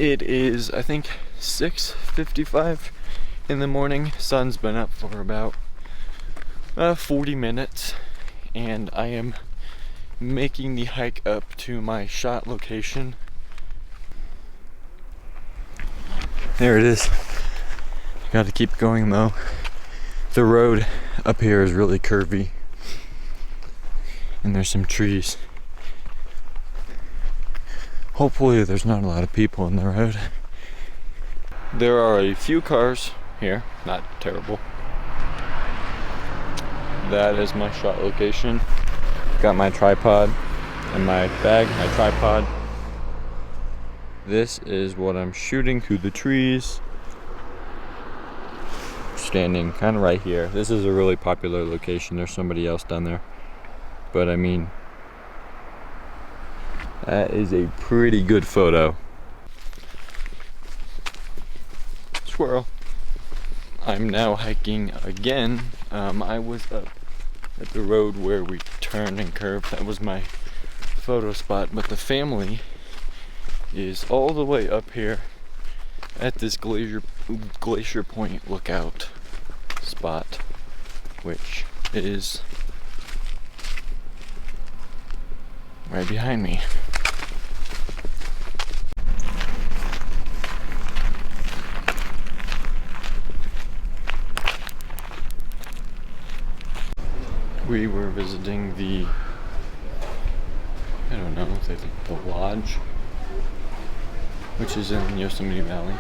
It is, I think, 6:55 in the morning. Sun's been up for about 40 minutes, and I am making the hike up to my shot location. There it is. Got to keep going though. The road up here is really curvy, and there's some trees. Hopefully there's not a lot of people in the road. There are a few cars here, not terrible. That is my shot location. Got my tripod in my bag, my tripod. This is what I'm shooting through the trees. Standing kind of right here. This is a really popular location. There's somebody else down there. But I mean, that is a pretty good photo. Squirrel. I'm now hiking again. I was up at the road where we turned and curved. That was my photo spot, but the family is all the way up here at this Glacier Point lookout spot, which is right behind me. We were visiting the, I don't know, the lodge, which is in Yosemite Valley.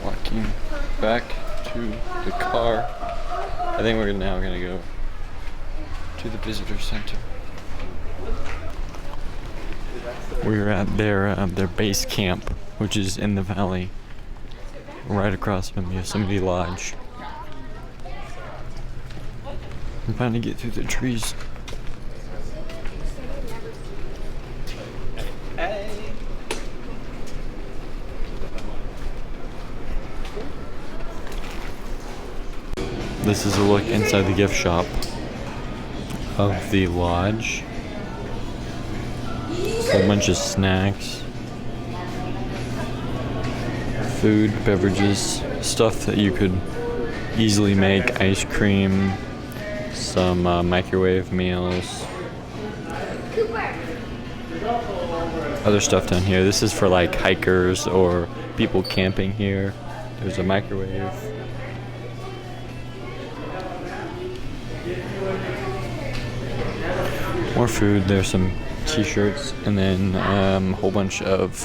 Walking back to the car. I think we're now gonna go to the visitor center. We're at their base camp, which is in the valley, right across from the Yosemite Lodge. I'm trying to get through the trees. This is a look inside the gift shop of the lodge. A whole bunch of snacks, food, beverages, stuff that you could easily make, ice cream, some microwave meals, other stuff down here. This is for like hikers or people camping here. There's a microwave. More food. There's some t-shirts, and then a whole bunch of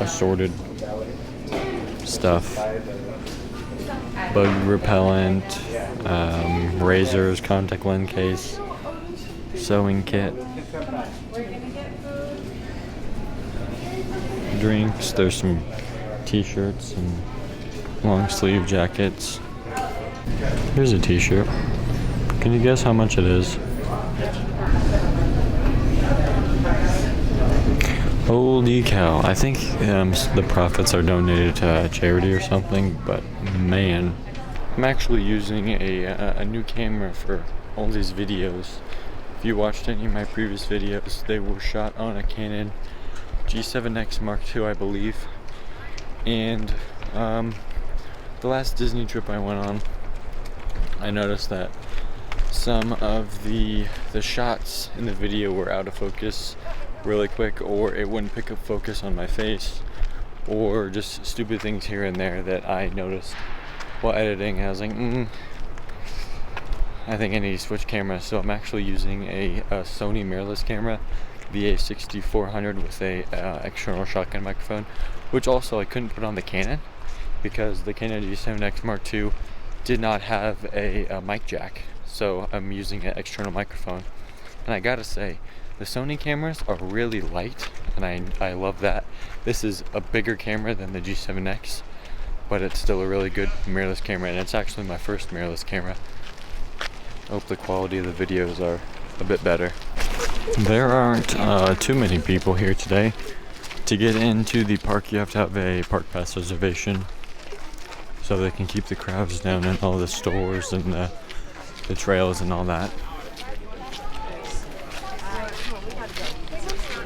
assorted stuff. Bug repellent, razors, contact lens case, sewing kit, drinks. There's some t-shirts and long sleeve jackets. Here's a t-shirt. Can you guess how much it is? Holy cow. I think the profits are donated to charity or something, but man. I'm actually using a new camera for all these videos. If you watched any of my previous videos, they were shot on a Canon G7X Mark II, I believe. And the last Disney trip I went on, I noticed that some of the shots in the video were out of focus really quick, or it wouldn't pick up focus on my face, or just stupid things here and there that I noticed while editing. I was like, I think I need to switch cameras. So I'm actually using a Sony mirrorless camera, the A6400, with a external shotgun microphone, which also I couldn't put on the Canon because the Canon G7X Mark II did not have a mic jack. So I'm using an external microphone, and I gotta say, the Sony cameras are really light, and I love that. This is a bigger camera than the G7X, but it's still a really good mirrorless camera, and it's actually my first mirrorless camera. I hope the quality of the videos are a bit better. There aren't too many people here today. To get into the park, you have to have a park pass reservation, so they can keep the crowds down in all the stores and the trails and all that.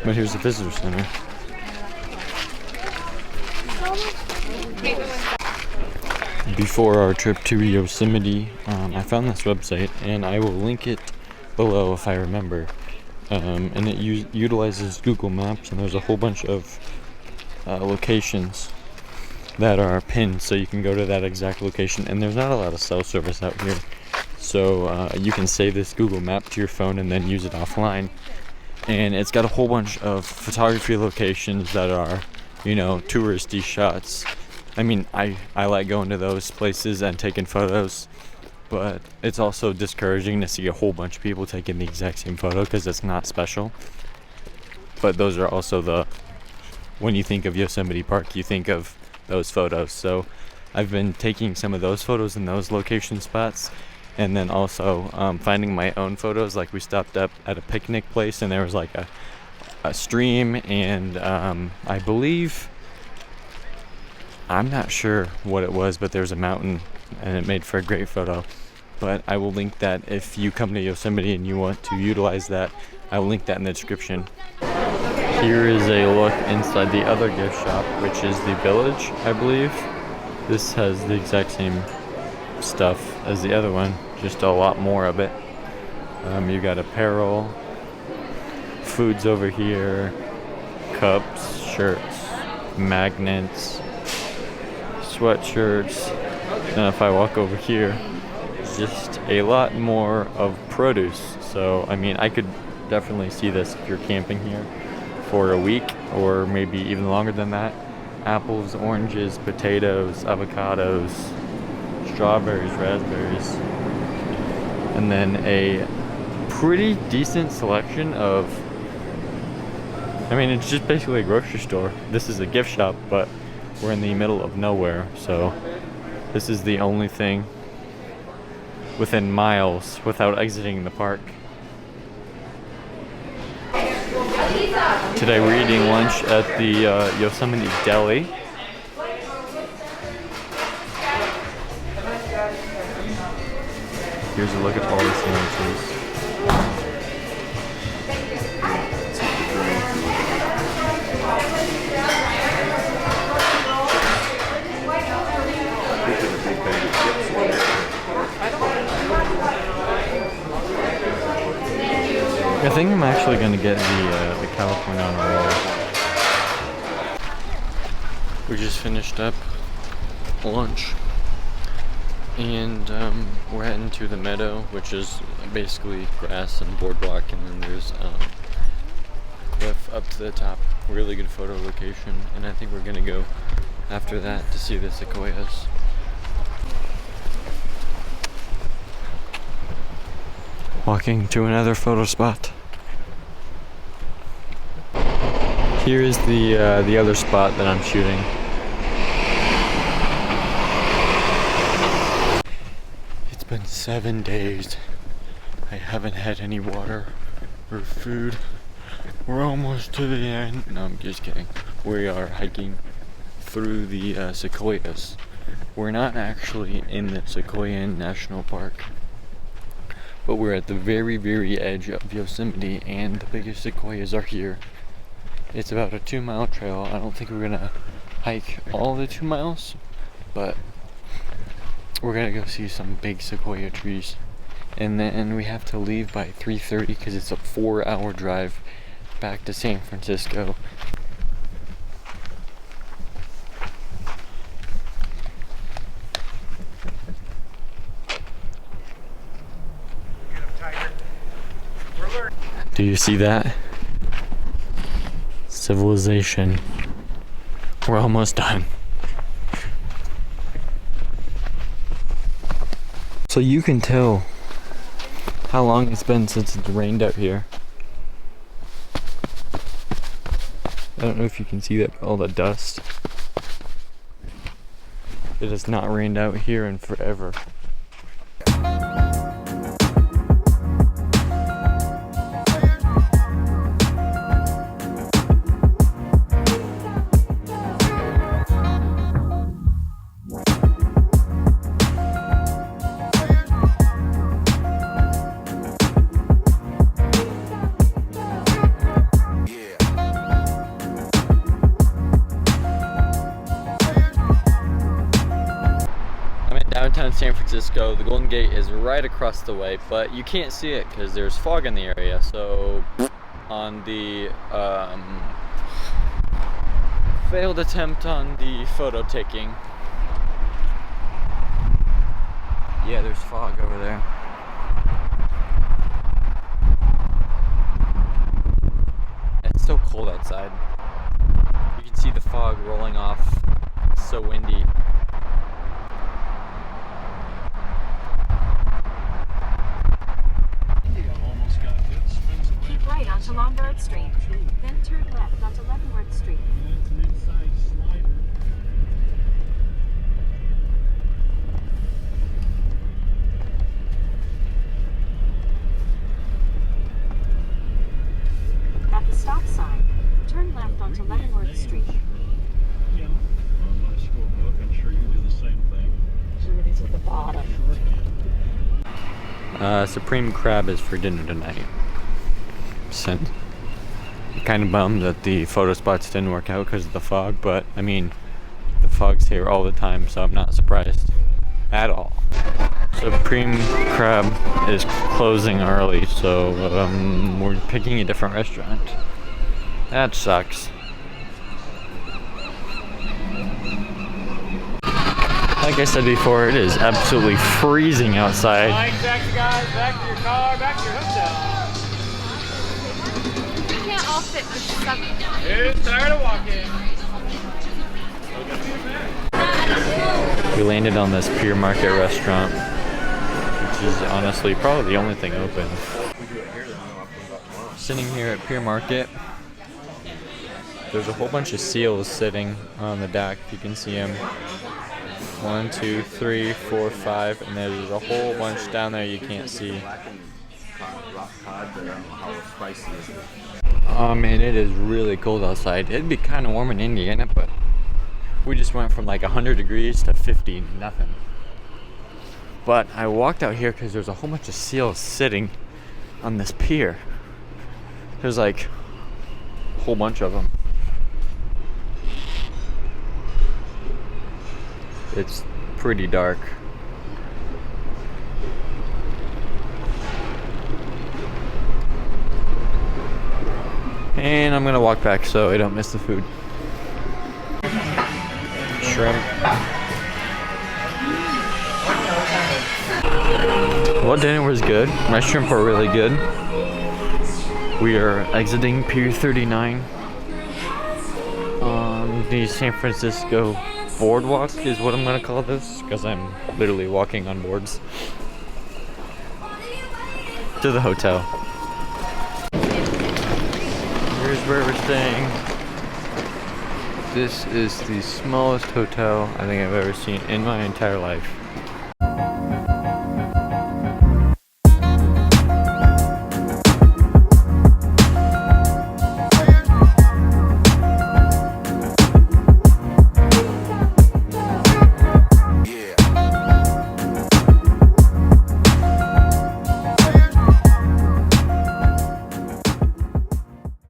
But here's the visitor center. Before our trip to Yosemite, I found this website, and I will link it below if I remember. And it utilizes Google Maps, and there's a whole bunch of locations that are pinned, so you can go to that exact location. And there's not a lot of cell service out here, so you can save this Google Map to your phone and then use it offline. And it's got a whole bunch of photography locations that are, touristy shots. I mean, I like going to those places and taking photos, but it's also discouraging to see a whole bunch of people taking the exact same photo because it's not special. But those are also when you think of Yosemite Park, you think of those photos. So I've been taking some of those photos in those location spots, and then also finding my own photos. Like, we stopped up at a picnic place, and there was like a stream, and I believe, I'm not sure what it was, but there's a mountain, and it made for a great photo. But I will link that if you come to Yosemite and you want to utilize that. I will link that in the description. Here is a look inside the other gift shop, which is the Village, I believe. This has the exact same stuff as the other one, just a lot more of it. You got apparel, foods over here, cups, shirts, magnets, sweatshirts. And if I walk over here, it's just a lot more of produce. So I mean, I could definitely see this if you're camping here for a week, or maybe even longer than that. Apples, oranges, potatoes, avocados, strawberries, raspberries, and then a pretty decent selection of, it's just basically a grocery store. This is a gift shop, but we're in the middle of nowhere, so this is the only thing within miles without exiting the park. Today we're eating lunch at the Yosemite Deli. Here's a look at all the sandwiches. I think I'm actually going to get the California on a roll. We just finished up lunch, and we're heading to the meadow, which is basically grass and boardwalk, and then there's cliff up to the top. Really good photo location, and I think we're going to go after that to see the sequoias. Walking to another photo spot. Here is the other spot that I'm shooting. It's been 7 days. I haven't had any water or food. We're almost to the end. No, I'm just kidding. We are hiking through the sequoias. We're not actually in the Yosemite National Park, but we're at the very, very edge of Yosemite, and the biggest sequoias are here. It's about a 2-mile trail. I don't think we're gonna hike all the 2 miles, but we're gonna go see some big sequoia trees. And then we have to leave by 3:30 because it's a 4-hour drive back to San Francisco. Do you see that? Civilization. We're almost done. So you can tell how long it's been since it's rained out here. I don't know if you can see that, all the dust. It has not rained out here in forever. Francisco. The Golden Gate is right across the way, but you can't see it because there's fog in the area. So on the failed attempt on the photo taking. Yeah, there's fog over there. It's so cold outside. You can see the fog rolling off. It's so windy. Keep right onto Lombard Street, then turn left onto Leavenworth Street. At the stop sign, turn left onto Leavenworth Street. Yeah, on my school book, I'm sure you do the same thing. Everybody's at the bottom. Supreme crab is for dinner tonight. Sent. Kind of bummed that the photo spots didn't work out because of the fog, but I mean, the fog's here all the time, so I'm not surprised at all. Supreme crab is closing early, so we're picking a different restaurant. That sucks. Like I said before, it is absolutely freezing outside. Taxi guys, back to your car, back to your hotel. We can't all fit with 7. Who's tired of walking? We landed on this Pier Market restaurant, which is honestly probably the only thing open. Sitting here at Pier Market, there's a whole bunch of seals sitting on the deck. You can see them. 1, 2, 3, 4, 5, and there's a whole bunch down there you can't see. Man, it is really cold outside. It'd be kind of warm in Indiana, but we just went from like 100 degrees to 50, nothing. But I walked out here because there's a whole bunch of seals sitting on this pier. There's like a whole bunch of them. It's pretty dark. And I'm gonna walk back so I don't miss the food. Shrimp. Well, dinner was good. My shrimp were really good. We are exiting Pier 39 on the San Francisco boardwalk is what I'm gonna call this, because I'm literally walking on boards to the hotel. Here's where we're staying. This is the smallest hotel I think I've ever seen in my entire life.